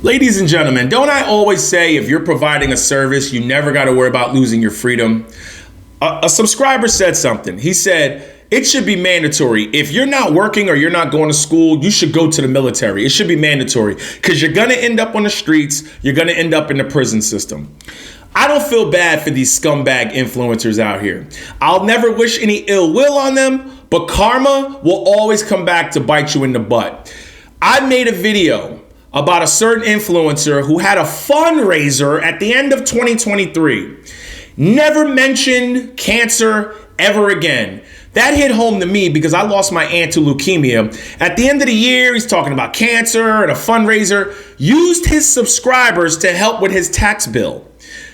Ladies and gentlemen, don't I always say if you're providing a service, you never got to worry about losing your freedom? A subscriber said something. He said, it should be mandatory. If you're not working or you're not going to school, you should go to the military. It should be mandatory because you're going to end up on the streets. You're going to end up in the prison system. I don't feel bad for these scumbag influencers out here. I'll never wish any ill will on them, but karma will always come back to bite you in the butt. I made a video about a certain influencer who had a fundraiser at the end of 2023. Never mentioned cancer ever again. That hit home to me because I lost my aunt to leukemia. At the end of the year, he's talking about cancer and a fundraiser. Used his subscribers to help with his tax bill.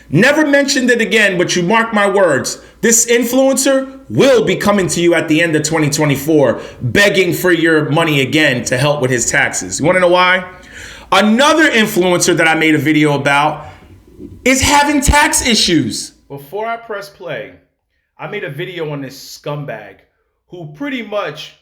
Never mentioned it again, but you mark my words. This influencer will be coming to you at the end of 2024, begging for your money again to help with his taxes. You want to know why? Another influencer that I made a video about is having tax issues. Before I press play, I made a video on this scumbag who pretty much,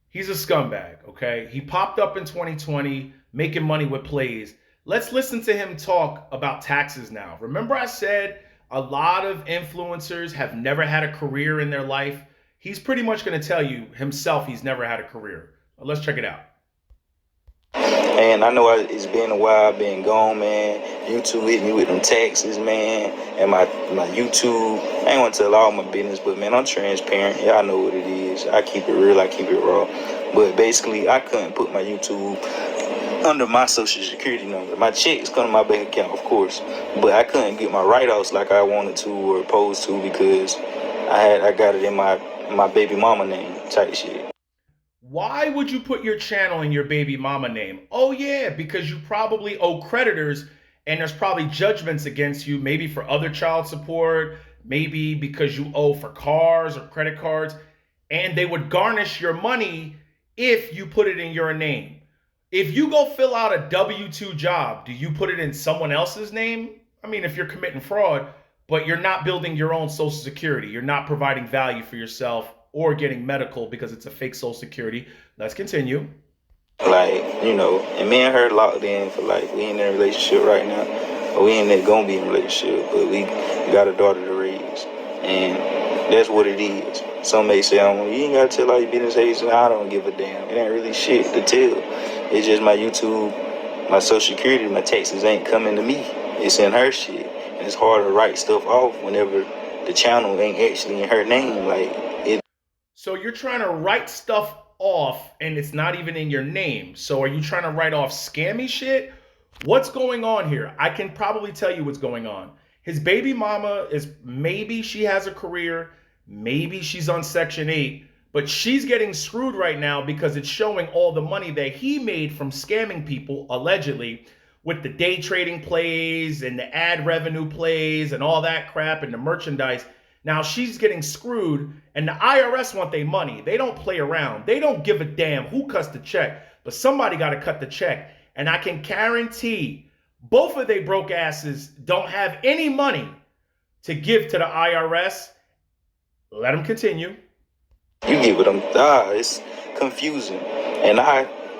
he's a scumbag, okay? He popped up in 2020, making money with plays. Let's listen to him talk about taxes now. Remember I said a lot of influencers have never had a career in their life? He's pretty much going to tell you himself he's never had a career. Let's check it out. And I know it's been a while I've been gone, man. YouTube hit me with them taxes, man. And my YouTube, I ain't want to tell all my business, but, man, I'm transparent. Y'all know what it is. I keep it real. I keep it raw. But basically, I couldn't put my YouTube under my social security number. My checks come to my bank account, of course. But I couldn't get my write-offs like I wanted to or opposed to because I got it in my baby mama name type shit. Why would you put your channel in your baby mama name? Oh yeah, because you probably owe creditors and there's probably judgments against you, maybe for other child support, maybe because you owe for cars or credit cards, and they would garnish your money if you put it in your name. If you go fill out a W-2 job, do you put it in someone else's name? I mean, if you're committing fraud, but you're not building your own social security, you're not providing value for yourself or getting medical because it's a fake social security. Let's continue. Like, and me and her locked in for we ain't in a relationship right now. Or we ain't gonna be in a relationship, but we got a daughter to raise. And that's what it is. Some may say, you ain't gotta tell all your business agents. I don't give a damn. It ain't really shit to tell. It's just my YouTube, my social security, my taxes ain't coming to me. It's in her shit. And it's hard to write stuff off whenever the channel ain't actually in her name. So you're trying to write stuff off and it's not even in your name. So are you trying to write off scammy shit? What's going on here? I can probably tell you what's going on. His baby mama maybe she has a career, maybe she's on Section 8, but she's getting screwed right now because it's showing all the money that he made from scamming people, allegedly, with the day trading plays and the ad revenue plays and all that crap and the merchandise. Now she's getting screwed and the I.R.S. want their money. They don't play around. They don't give a damn who cuts the check, but somebody got to cut the check. And I can guarantee both of they broke asses don't have any money to give to the I.R.S. Let them continue. You give them, it's confusing. And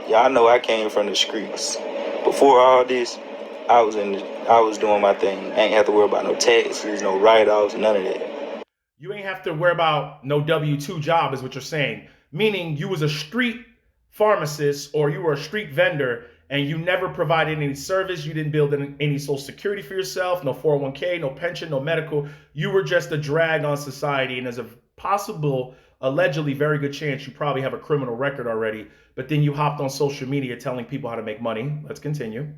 y'all know I came from the streets. Before all this, I was doing my thing. I ain't have to worry about no taxes, no write-offs, none of that. You ain't have to worry about no W-2 job is what you're saying. Meaning you was a street pharmacist or you were a street vendor and you never provided any service. You didn't build any social security for yourself, no 401k, no pension, no medical. You were just a drag on society. And there's a possible, allegedly very good chance you probably have a criminal record already. But then you hopped on social media telling people how to make money. Let's continue.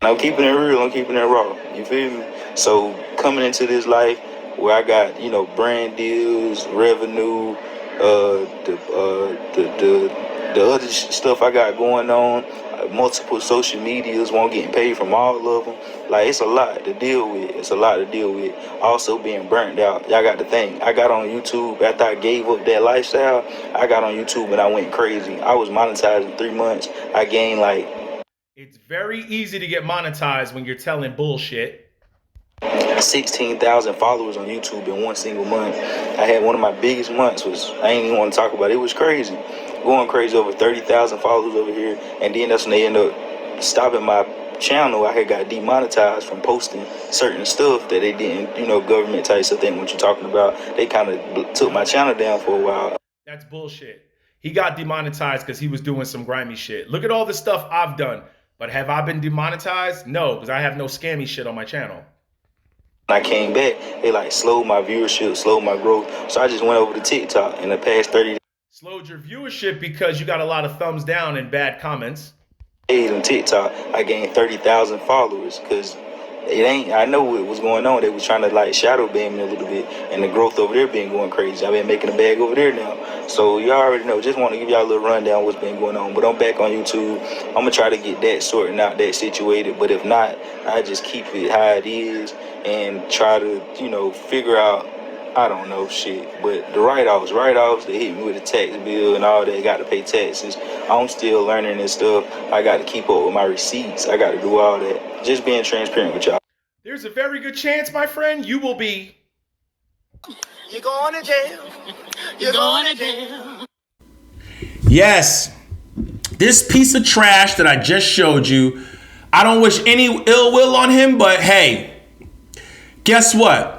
I'm keeping it real. I'm keeping it raw. You feel me? So coming into this life, where I got, brand deals, revenue, the other stuff I got going on, multiple social medias, won't getting paid from all of them. It's a lot to deal with. Also being burnt out. Y'all got to think. I got on YouTube after I gave up that lifestyle. I got on YouTube and I went crazy. I was monetized in 3 months. I gained It's very easy to get monetized when you're telling bullshit. 16,000 followers on YouTube in one single month. I had one of my biggest months I ain't even want to talk about it. It was crazy. going crazy, over 30,000 followers over here. And then that's when they end up stopping my channel. I had got demonetized from posting certain stuff that they didn't, government type stuff. Ain't what you're talking about. They kind of took my channel down for a while. That's bullshit. He got demonetized because he was doing some grimy shit. Look at all the stuff I've done. But have I been demonetized? No, because I have no scammy shit on my channel. When I came back, they like slowed my viewership, slowed my growth. So I just went over to TikTok in the past 30 days. Slowed your viewership because you got a lot of thumbs down and bad comments. On TikTok, I gained 30,000 followers because I know what was going on. They was trying to like shadow ban me a little bit, and the growth over there been going crazy. I've been making a bag over there now. So you already know. Just want to give y'all a little rundown what's been going on. But I'm back on YouTube. I'm gonna try to get that sorted out, that situated. But if not, I just keep it how it is and try to, figure out, I don't know shit. But the write-offs, they hit me with a tax bill and all that. Got to pay taxes. I'm still learning this stuff. I got to keep up with my receipts. I got to do all that. Just being transparent with y'all. There's a very good chance, my friend, you will be. You're going to jail. You're going to jail. Yes. This piece of trash that I just showed you, I don't wish any ill will on him, but hey, guess what?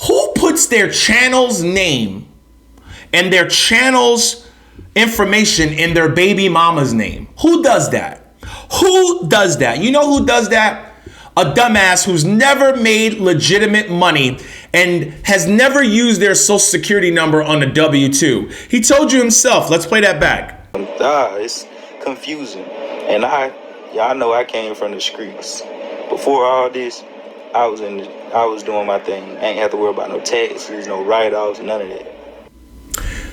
Who puts their channel's name and their channel's information in their baby mama's name? Who does that? Who does that? You know who does that? A dumbass who's never made legitimate money and has never used their social security number on a W-2. He told you himself. Let's play that back. It's confusing. And y'all know I came from the streets. Before all this, I was doing my thing. I ain't have to worry about no taxes, no write-offs, none of that.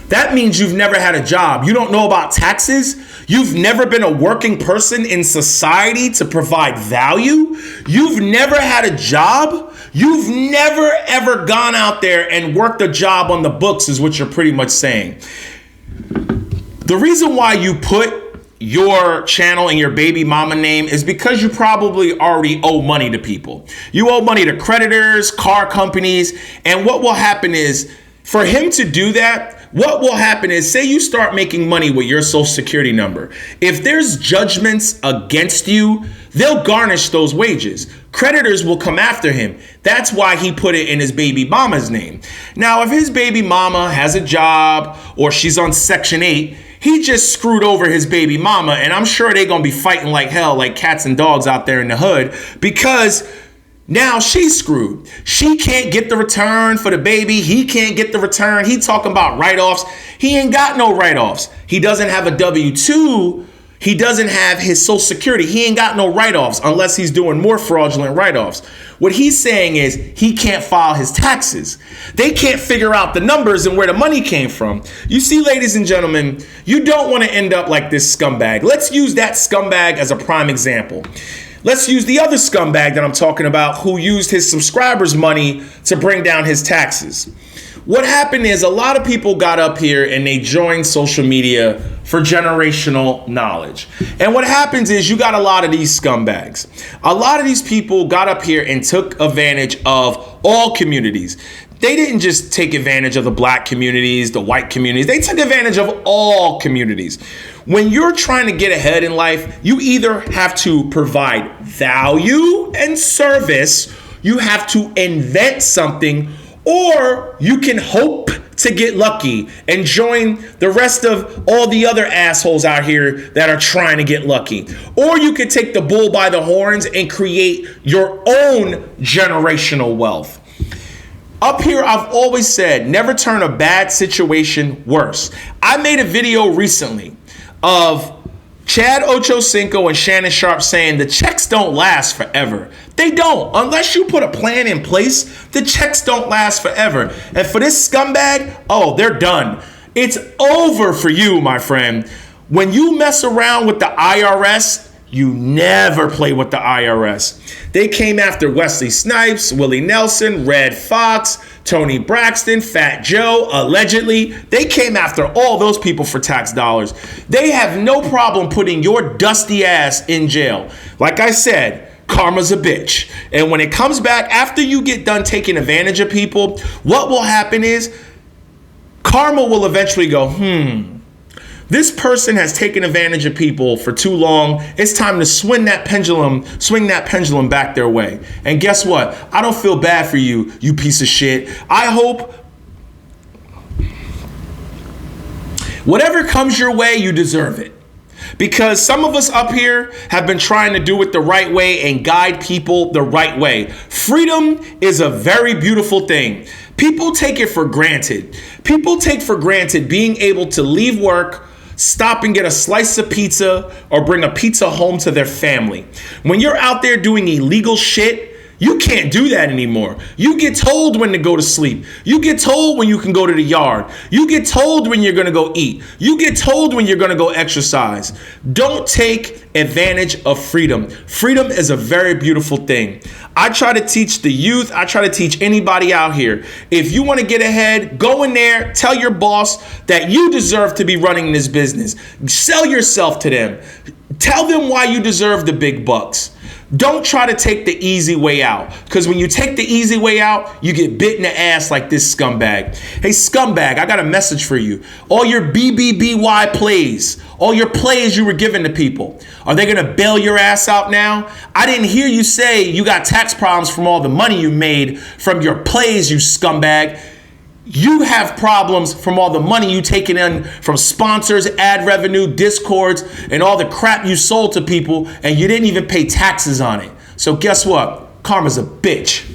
That means you've never had a job. You don't know about taxes. You've never been a working person in society to provide value. You've never had a job. You've never ever gone out there and worked a job on the books is what you're pretty much saying. The reason why you put your channel and your baby mama name is because you probably already owe money to people. You owe money to creditors, car companies, and what will happen is for him to do that, what will happen is, say you start making money with your social security number. If there's judgments against you, they'll garnish those wages. Creditors will come after him. That's why he put it in his baby mama's name. Now, if his baby mama has a job or she's on Section 8, he just screwed over his baby mama. And I'm sure they're going to be fighting like hell, like cats and dogs out there in the hood, because now she's screwed. She can't get the return for the baby. He can't get the return. He talking about write-offs. He ain't got no write-offs. He doesn't have a W-2. He doesn't have his social security. He ain't got no write-offs unless he's doing more fraudulent write-offs. What he's saying is he can't file his taxes. They can't figure out the numbers and where the money came from. You see, ladies and gentlemen, you don't want to end up like this scumbag. Let's use that scumbag as a prime example. Let's use the other scumbag that I'm talking about who used his subscribers' money to bring down his taxes. What happened is a lot of people got up here and they joined social media for generational knowledge. And what happens is you got a lot of these scumbags. A lot of these people got up here and took advantage of all communities. They didn't just take advantage of the black communities, the white communities. They took advantage of all communities. When you're trying to get ahead in life, you either have to provide value and service, you have to invent something, or you can hope to get lucky and join the rest of all the other assholes out here that are trying to get lucky. Or you could take the bull by the horns and create your own generational wealth. Up here, I've always said, never turn a bad situation worse. I made a video recently of Chad Ochocinco and Shannon Sharp saying the checks don't last forever. They don't. Unless you put a plan in place, the checks don't last forever. And for this scumbag, oh, they're done. It's over for you, my friend. When you mess around with the I.R.S., you never play with the I.R.S. They came after Wesley Snipes, Willie Nelson, Red Fox, Tony Braxton, Fat Joe, allegedly. They came after all those people for tax dollars. They have no problem putting your dusty ass in jail. Like I said, karma's a bitch. And when it comes back, after you get done taking advantage of people, what will happen is karma will eventually go, This person has taken advantage of people for too long. It's time to swing that pendulum back their way. And guess what? I don't feel bad for you, you piece of shit. I hope whatever comes your way, you deserve it. Because some of us up here have been trying to do it the right way and guide people the right way. Freedom is a very beautiful thing. People take it for granted. People take for granted being able to leave work, stop and get a slice of pizza, or bring a pizza home to their family. When you're out there doing illegal shit, you can't do that anymore. You get told when to go to sleep. You get told when you can go to the yard. You get told when you're going to go eat. You get told when you're going to go exercise. Don't take advantage of freedom. Freedom is a very beautiful thing. I try to teach the youth. I try to teach anybody out here. If you want to get ahead, go in there, tell your boss that you deserve to be running this business. Sell yourself to them. Tell them why you deserve the big bucks. Don't try to take the easy way out, because when you take the easy way out, you get bit in the ass like this scumbag. Hey, scumbag, I got a message for you. All your BBBY plays, all your plays you were giving to people, are they going to bail your ass out now? I didn't hear you say you got tax problems from all the money you made from your plays, you scumbag. You have problems from all the money you taken in from sponsors, ad revenue, discords, and all the crap you sold to people, and you didn't even pay taxes on it. So guess what? Karma's a bitch.